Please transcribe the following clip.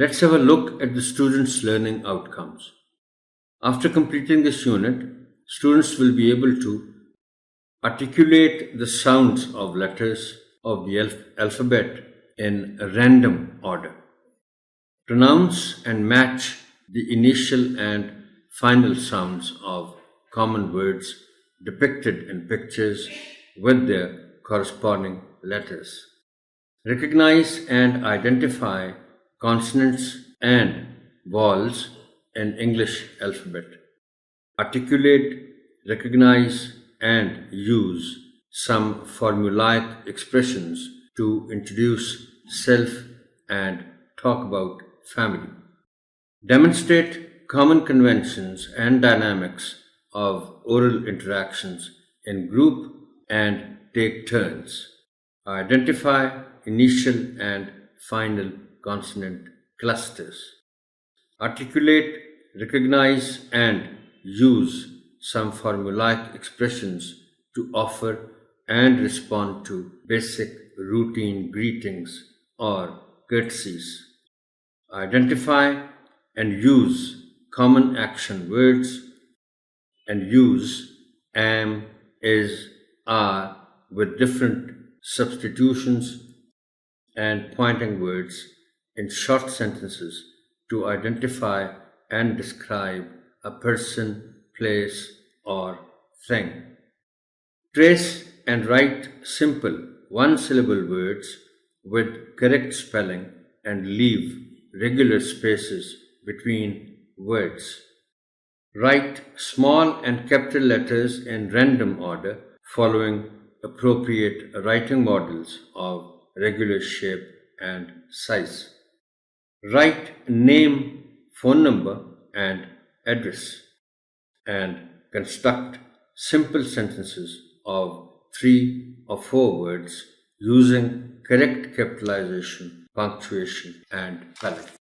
Let's have a look at the students' learning outcomes. After completing this unit, students will be able to articulate the sounds of letters of the alphabet in a random order, pronounce and match the initial and final sounds of common words depicted in pictures with their corresponding letters, recognize and identify consonants and vowels in English alphabet, articulate, recognize, and use some formulaic expressions to introduce self and talk about family, demonstrate common conventions and dynamics of oral interactions in group and take turns, identify initial and final consonant clusters, articulate, recognize, and use some formulaic expressions to offer and respond to basic routine greetings or courtesies, identify and use common action words, and use am, is, are with different substitutions and pointing words in short sentences to identify and describe a person, place, or thing. Trace and write simple one-syllable words with correct spelling and leave regular spaces between words. Write small and capital letters in random order following appropriate writing models of regular shape and size. Write name, phone number, and address, and construct simple sentences of 3 or 4 words using correct capitalization, punctuation, and spelling.